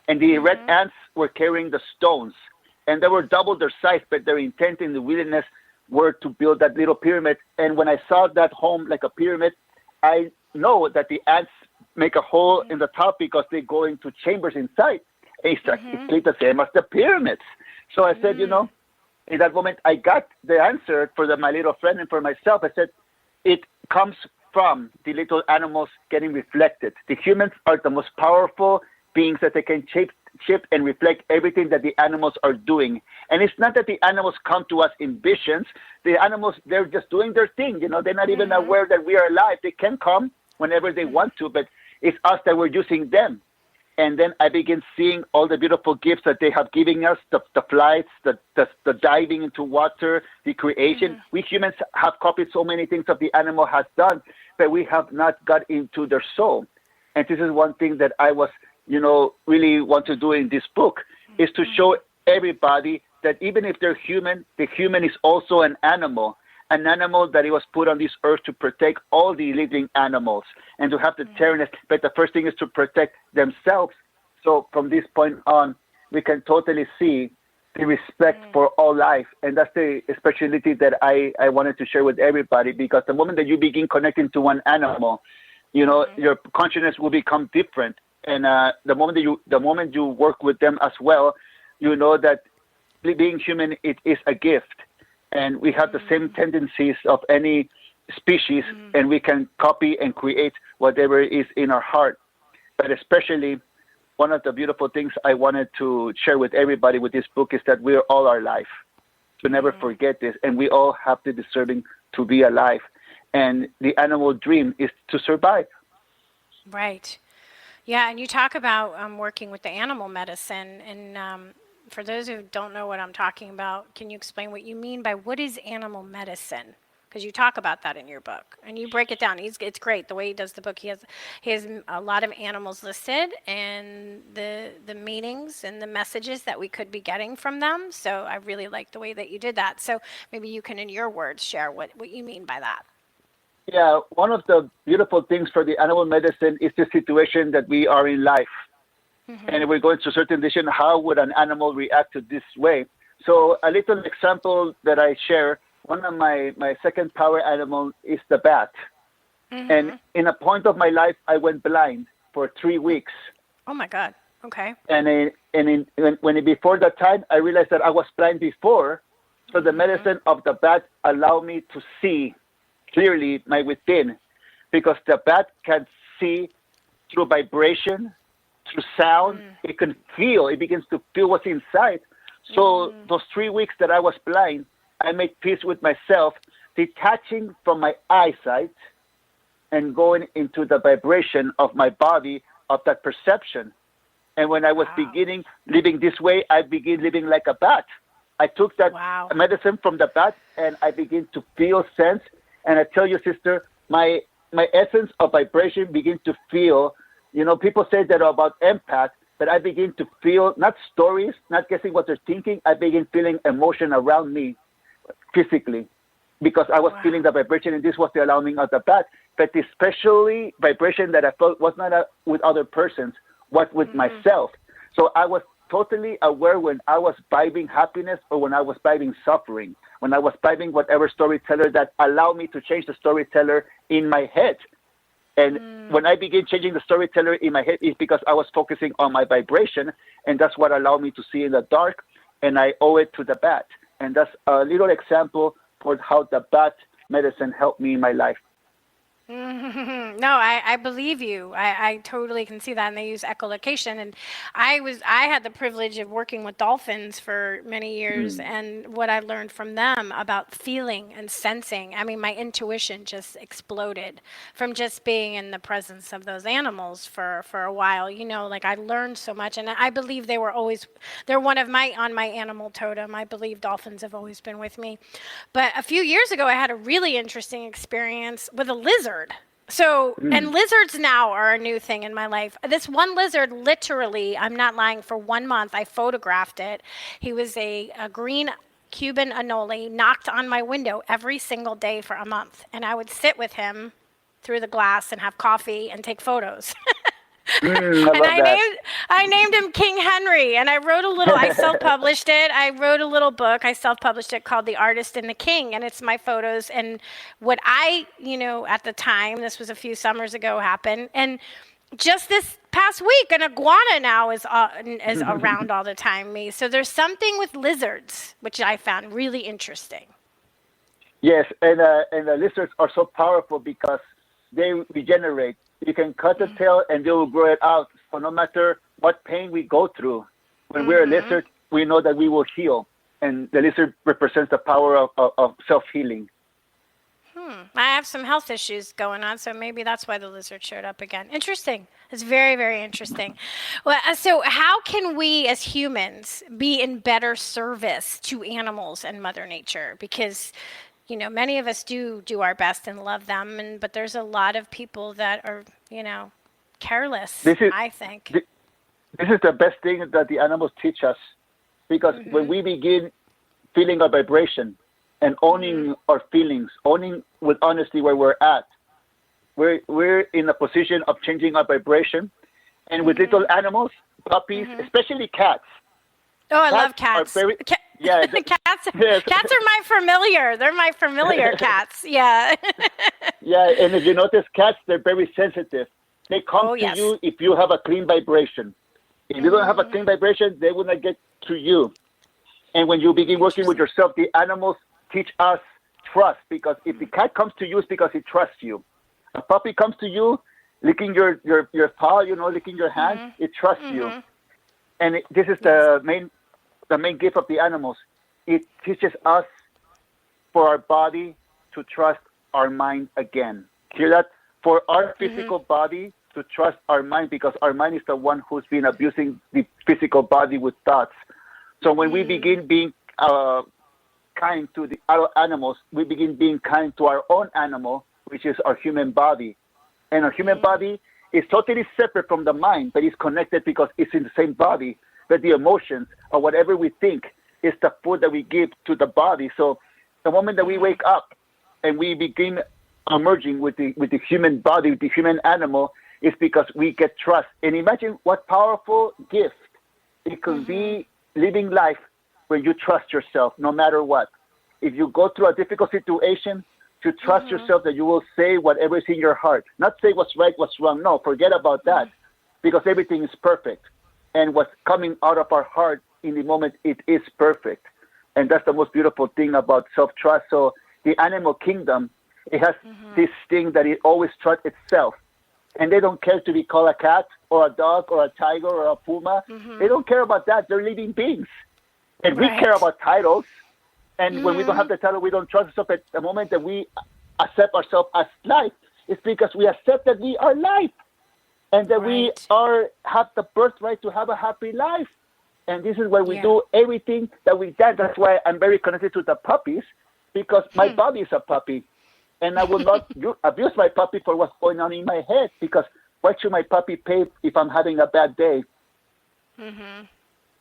And the red ants were carrying the stones. And they were double their size, but their intent and the willingness were to build that little pyramid. And when I saw that home like a pyramid, I know that the ants make a hole in the top because they go into chambers inside. And it's exactly the same as the pyramids. So I said, in that moment, I got the answer for my little friend and for myself. I said, it comes from the little animals getting reflected. The humans are the most powerful beings that they can shape and reflect everything that the animals are doing. And it's not that the animals come to us in visions. The animals, they're just doing their thing. They're not even aware that we are alive. They can come whenever they want to, but it's us that we're using them. And then I begin seeing all the beautiful gifts that they have given us, the flights, the diving into water, the creation. We humans have copied so many things that the animal has done, but we have not got into their soul. And this is one thing that I was, really want to do in this book, is to show everybody that even if they're human, the human is also an animal that it was put on this earth to protect all the living animals and to have the tenderness. But the first thing is to protect themselves. So from this point on, we can totally see the respect for all life. And that's the specialty that I wanted to share with everybody, because the moment that you begin connecting to one animal, your consciousness will become different. And the moment you work with them as well, you know that being human, it is a gift. And we have the same tendencies of any species, and we can copy and create whatever is in our heart. But especially, one of the beautiful things I wanted to share with everybody with this book is that we are all alive. To never forget this, and we all have the deserving to be alive. And the animal dream is to survive. Right. Yeah, and you talk about working with the animal medicine, and for those who don't know what I'm talking about, can you explain what you mean by what is animal medicine? Because you talk about that in your book, and you break it down. It's great the way he does the book. He has a lot of animals listed, and the meanings and the messages that we could be getting from them. So I really like the way that you did that. So maybe you can, in your words, share what you mean by that. Yeah, one of the beautiful things for the animal medicine is the situation that we are in life. And if we're going through a certain condition, how would an animal react to this way? So a little example that I share, one of my second power animal is the bat. And in a point of my life, I went blind for 3 weeks. Oh, my God. Okay. And before that time, I realized that I was blind before. So the medicine of the bat allowed me to see clearly my within, because the bat can see through vibration, through sound. It begins to feel what's inside. So those 3 weeks that I was blind, I made peace with myself, detaching from my eyesight and going into the vibration of my body, of that perception. And when I was beginning living this way, I began living like a bat. I took that medicine from the bat, and I began to feel sense. And I tell you, sister, my essence of vibration begin to feel, people say that about empath, but I begin to feel, not stories, not guessing what they're thinking. I begin feeling emotion around me physically, because I was feeling the vibration, and this was the alarming of the bat. But especially vibration that I felt was not with other persons, was with myself. So I was totally aware when I was vibing happiness or when I was vibing suffering, when I was vibing whatever storyteller that allowed me to change the storyteller in my head. And when I began changing the storyteller in my head, it's because I was focusing on my vibration, and that's what allowed me to see in the dark, and I owe it to the bat. And that's a little example for how the bat medicine helped me in my life. No, I believe you. I totally can see that. And they use echolocation. And I had the privilege of working with dolphins for many years. And what I learned from them about feeling and sensing, I mean, my intuition just exploded from just being in the presence of those animals for a while. I learned so much. And I believe they're one of on my animal totem. I believe dolphins have always been with me. But a few years ago, I had a really interesting experience with a lizard. So, and lizards now are a new thing in my life. This one lizard, literally, I'm not lying, for 1 month, I photographed it. He was a green Cuban anole, knocked on my window every single day for a month. And I would sit with him through the glass and have coffee and take photos. I named him King Henry, and I self-published it. I wrote a little book. I self-published it called The Artist and the King, and it's my photos and what at the time, this was a few summers ago, happened. And just this past week, an iguana now is around all the time. So there's something with lizards, which I found really interesting. Yes, and the lizards are so powerful because they regenerate. You can cut the tail and they will grow it out. So no matter what pain we go through, when we're a lizard, we know that we will heal. And the lizard represents the power of self-healing. I have some health issues going on, so maybe that's why the lizard showed up again. Interesting. It's very, very interesting. Well, so how can we as humans be in better service to animals and Mother Nature? Because, you know, many of us do our best and love them, but there's a lot of people that are, you know, careless, I think. This is the best thing that the animals teach us, because when we begin feeling our vibration and owning our feelings, owning with honesty where we're at, we're in a position of changing our vibration. And with little animals, puppies, especially cats. Oh, I love cats. Cats Cats are my familiar. They're my familiar cats. Yeah. Yeah, and if you notice, cats, they're very sensitive. They come to you if you have a clean vibration. If you don't have a clean vibration, they will not get to you. And when you begin working with yourself, the animals teach us trust, because if the cat comes to you, it's because it trusts you. A puppy comes to you, licking your paw, you know, licking your hand, it trusts you. And this is the main gift of the animals. It teaches us for our body to trust our mind again. Hear that? For our physical body to trust our mind, because our mind is the one who's been abusing the physical body with thoughts. So when we begin being kind to the other animals, we begin being kind to our own animal, which is our human body. And our human body is totally separate from the mind, but it's connected because it's in the same body. But the emotions or whatever we think is the food that we give to the body. So the moment that we wake up and we begin emerging with the human body, with the human animal, is because we get trust. And imagine what powerful gift it can be living life when you trust yourself, no matter what. If you go through a difficult situation, to trust yourself that you will say whatever is in your heart. Not say what's right, what's wrong. No, forget about that, because everything is perfect. And what's coming out of our heart in the moment, it is perfect. And that's the most beautiful thing about self-trust. So the animal kingdom, it has this thing that it always trusts itself. And they don't care to be called a cat or a dog or a tiger or a puma. They don't care about that. They're living beings. And we care about titles. And when we don't have the title, we don't trust ourselves. At the moment that we accept ourselves as life, it's because we accept that we are life. And that we have the birthright to have a happy life. And this is why we do everything that we do. That's why I'm very connected to the puppies, because my body is a puppy. And I will not abuse my puppy for what's going on in my head, because why should my puppy pay if I'm having a bad day?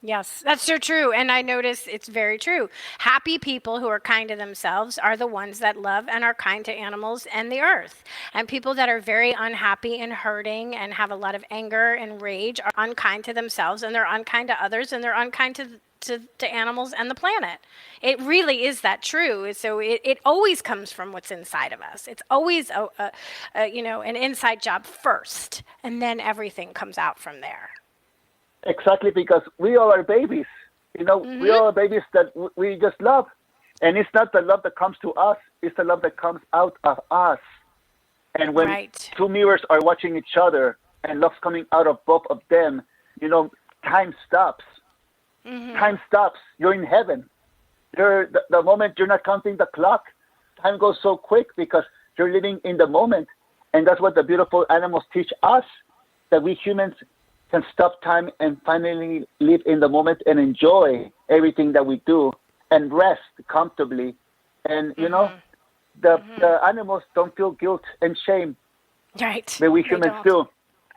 Yes, that's so true. And I notice it's very true. Happy people who are kind to themselves are the ones that love and are kind to animals and the earth. And people that are very unhappy and hurting and have a lot of anger and rage are unkind to themselves, and they're unkind to others, and they're unkind to animals and the planet. It really is that true. So it always comes from what's inside of us. It's always an inside job first, and then everything comes out from there. Exactly, because we all are babies. We all are babies that we just love. And it's not the love that comes to us, it's the love that comes out of us. And when two mirrors are watching each other and love's coming out of both of them, time stops. Time stops. You're in heaven. The moment you're not counting the clock, time goes so quick because you're living in the moment. And that's what the beautiful animals teach us, that we humans can stop time and finally live in the moment and enjoy everything that we do and rest comfortably. And, the animals don't feel guilt and shame. Right. But we humans do.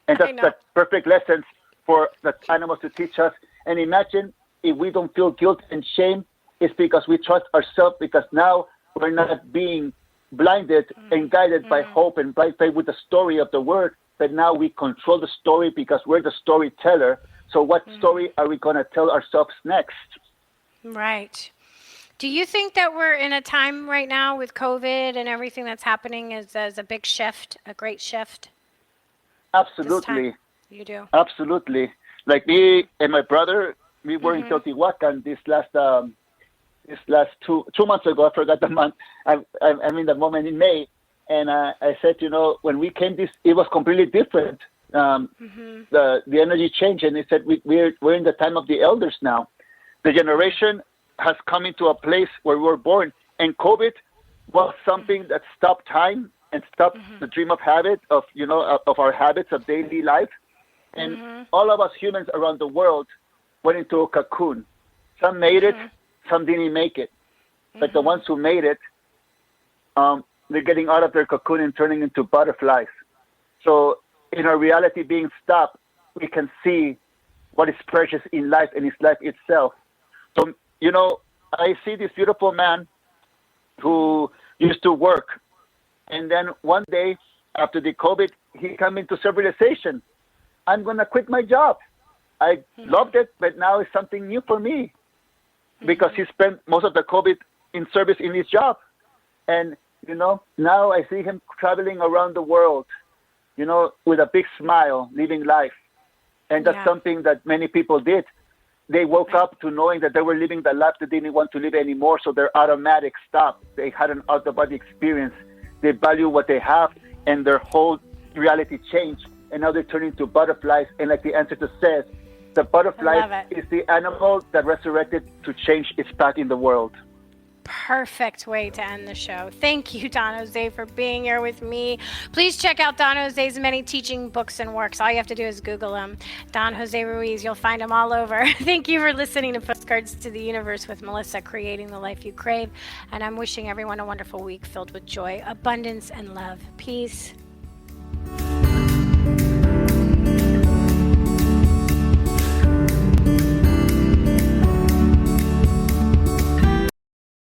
And that's the perfect lessons for the animals to teach us. And imagine if we don't feel guilt and shame, it's because we trust ourselves, because now we're not being blinded and guided by hope and by faith with the story of the word. But now we control the story because we're the storyteller. So what story are we going to tell ourselves next? Right. Do you think that we're in a time right now with COVID and everything that's happening as a big shift, a great shift? Absolutely. You do? Absolutely. Like me and my brother, we were in Teotihuacan this last 2 months ago. I forgot the month. I mean the moment in May. And I said, when we came it was completely different. The energy changed, and he said, we're in the time of the elders now. The generation has come into a place where we were born, and COVID was something that stopped time and stopped the dream of habit of our habits of daily life. And all of us humans around the world went into a cocoon. Some made it, some didn't make it. But the ones who made it, they're getting out of their cocoon and turning into butterflies. So in our reality being stopped, we can see what is precious in life and is life itself. So, I see this beautiful man who used to work. And then one day after the COVID, he came into self-realization. I'm going to quit my job. I loved it, but now it's something new for me because he spent most of the COVID in service in his job. And, now I see him traveling around the world, with a big smile, living life. And that's something that many people did. They woke up to knowing that they were living the life that they didn't want to live anymore, so their automatic stopped. They had an out-of-body experience. They value what they have, and their whole reality changed. And now they're turning to butterflies. And like the ancestor says, the butterfly is the animal that resurrected to change its path in the world. Perfect way to end the show. Thank you, Don Jose, for being here with me. Please check out Don Jose's many teaching books and works. All you have to do is Google him. Don Jose Ruiz. You'll find him all over. Thank you for listening to Postcards to the Universe with Melisa, creating the life you crave. And I'm wishing everyone a wonderful week filled with joy, abundance, and love. Peace.